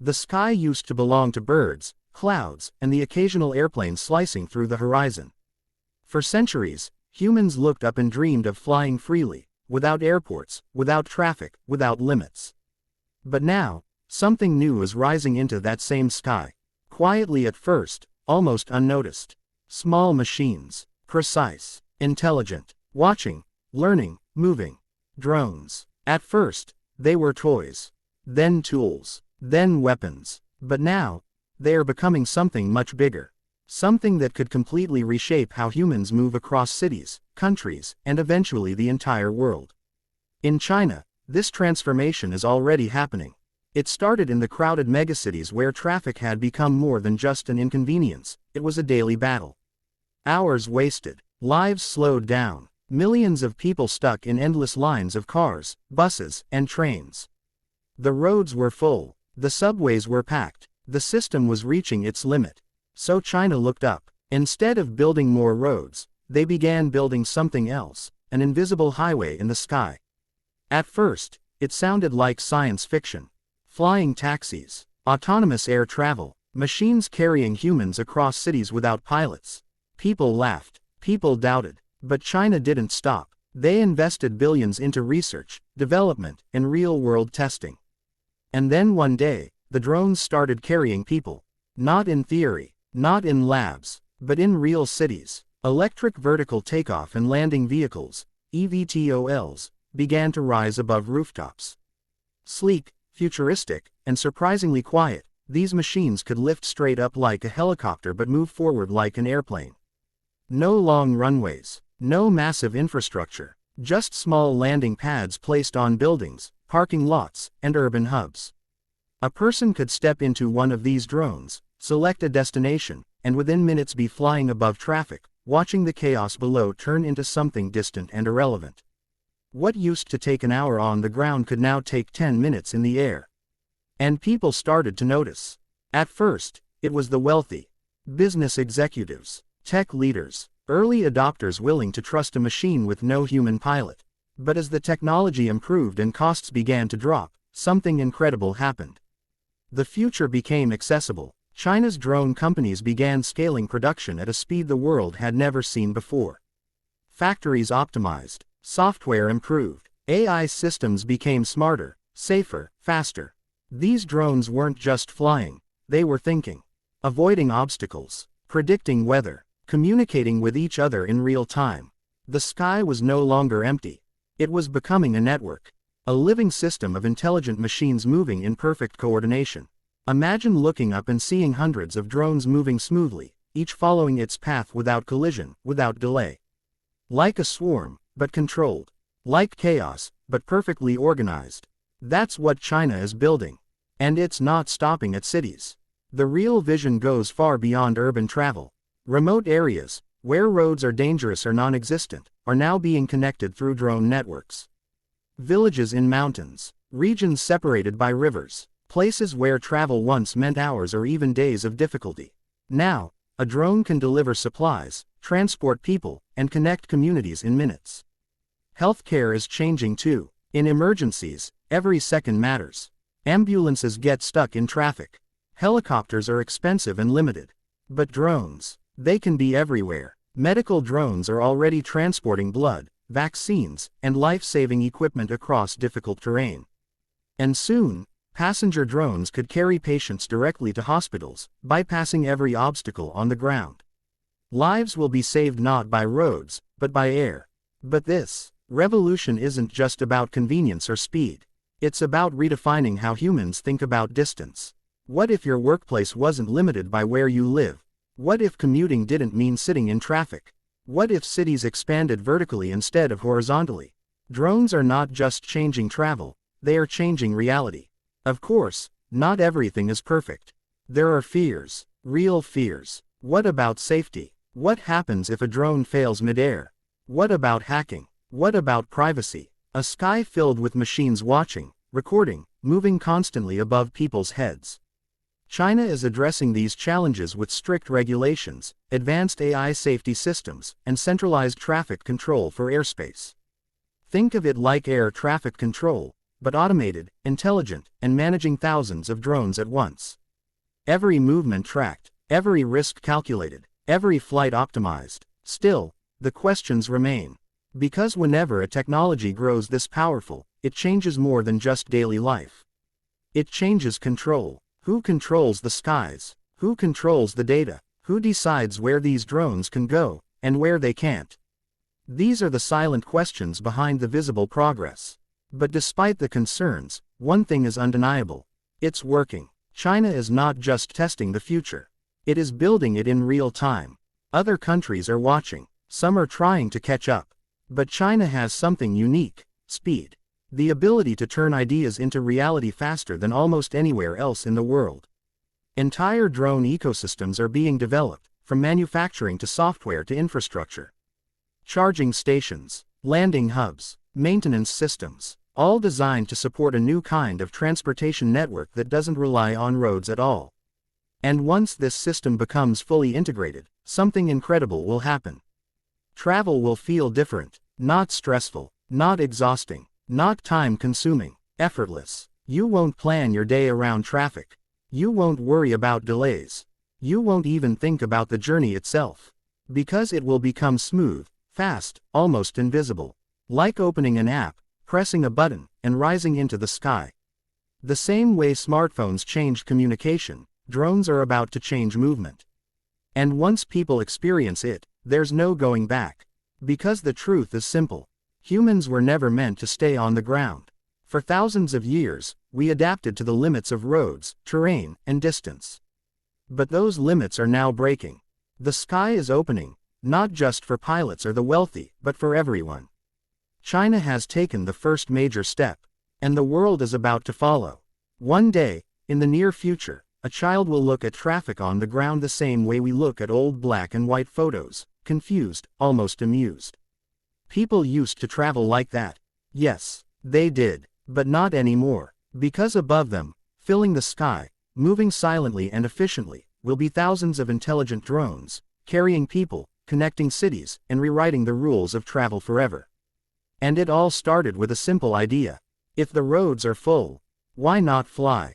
The sky used to belong to birds, clouds, and the occasional airplane slicing through the horizon. For centuries, humans looked up and dreamed of flying freely, without airports, without traffic, without limits. But now, something new is rising into that same sky. Quietly at first, almost unnoticed. Small machines. Precise. Intelligent. Watching. Learning. Moving. Drones. At first, they were toys. Then tools. Then weapons. But now, they are becoming something much bigger. Something that could completely reshape how humans move across cities, countries, and eventually the entire world. In China, this transformation is already happening. It started in the crowded megacities where traffic had become more than just an inconvenience, it was a daily battle. Hours wasted, lives slowed down, millions of people stuck in endless lines of cars, buses, and trains. The roads were full, the subways were packed, the system was reaching its limit. So China looked up. Instead of building more roads, they began building something else, an invisible highway in the sky. At first, it sounded like science fiction. Flying taxis, autonomous air travel, machines carrying humans across cities without pilots. People laughed, people doubted, but China didn't stop. They invested billions into research, development, and real-world testing. And then one day, the drones started carrying people. Not in theory, not in labs, but in real cities. Electric vertical takeoff and landing vehicles, EVTOLs, began to rise above rooftops. Sleek, futuristic, and surprisingly quiet, these machines could lift straight up like a helicopter but move forward like an airplane. No long runways, no massive infrastructure, just small landing pads placed on buildings, parking lots, and urban hubs. A person could step into one of these drones, select a destination, and within minutes be flying above traffic, watching the chaos below turn into something distant and irrelevant. What used to take an hour on the ground could now take 10 minutes in the air. And people started to notice. At first, it was the wealthy, business executives, tech leaders, early adopters willing to trust a machine with no human pilot. But as the technology improved and costs began to drop, something incredible happened. The future became accessible. China's drone companies began scaling production at a speed the world had never seen before. Factories optimized, software improved, AI systems became smarter, safer, faster. These drones weren't just flying, they were thinking, avoiding obstacles, predicting weather, communicating with each other in real time. The sky was no longer empty. It was becoming a network, a living system of intelligent machines moving in perfect coordination. Imagine looking up and seeing hundreds of drones moving smoothly, each following its path without collision, without delay. Like a swarm, but controlled. Like chaos, but perfectly organized. That's what China is building. And it's not stopping at cities. The real vision goes far beyond urban travel. Remote areas, where roads are dangerous or non-existent, are now being connected through drone networks. Villages in mountains, regions separated by rivers, places where travel once meant hours or even days of difficulty. Now, a drone can deliver supplies, transport people, and connect communities in minutes. Healthcare is changing too. In emergencies, every second matters. Ambulances get stuck in traffic. Helicopters are expensive and limited. But drones, they can be everywhere. Medical drones are already transporting blood, vaccines, and life-saving equipment across difficult terrain. And soon, passenger drones could carry patients directly to hospitals, bypassing every obstacle on the ground. Lives will be saved not by roads, but by air. But this revolution isn't just about convenience or speed. It's about redefining how humans think about distance. What if your workplace wasn't limited by where you live? What if commuting didn't mean sitting in traffic? What if cities expanded vertically instead of horizontally? Drones are not just changing travel, they are changing reality. Of course, not everything is perfect. There are fears, real fears. What about safety? What happens if a drone fails midair? What about hacking? What about privacy? A sky filled with machines watching, recording, moving constantly above people's heads. China is addressing these challenges with strict regulations, advanced AI safety systems, and centralized traffic control for airspace. Think of it like air traffic control, but automated, intelligent, and managing thousands of drones at once. Every movement tracked, every risk calculated, every flight optimized. Still, the questions remain. Because whenever a technology grows this powerful, it changes more than just daily life. It changes control. Who controls the skies? Who controls the data? Who decides where these drones can go, and where they can't? These are the silent questions behind the visible progress. But despite the concerns, one thing is undeniable. It's working. China is not just testing the future. It is building it in real time. Other countries are watching. Some are trying to catch up. But China has something unique: speed. The ability to turn ideas into reality faster than almost anywhere else in the world. Entire drone ecosystems are being developed, from manufacturing to software to infrastructure. Charging stations, landing hubs, maintenance systems, all designed to support a new kind of transportation network that doesn't rely on roads at all. And once this system becomes fully integrated, something incredible will happen. Travel will feel different, not stressful, not exhausting, not time-consuming, effortless. You won't plan your day around traffic. You won't worry about delays. You won't even think about the journey itself. Because it will become smooth, fast, almost invisible. Like opening an app, pressing a button, and rising into the sky. The same way smartphones changed communication, drones are about to change movement. And once people experience it, there's no going back. Because the truth is simple. Humans were never meant to stay on the ground. For thousands of years, we adapted to the limits of roads, terrain, and distance. But those limits are now breaking. The sky is opening, not just for pilots or the wealthy, but for everyone. China has taken the first major step, and the world is about to follow. One day, in the near future, a child will look at traffic on the ground the same way we look at old black and white photos, confused, almost amused. People used to travel like that. Yes, they did, but not anymore. Because above them, filling the sky, moving silently and efficiently, will be thousands of intelligent drones, carrying people, connecting cities, and rewriting the rules of travel forever. And it all started with a simple idea. If the roads are full, why not fly?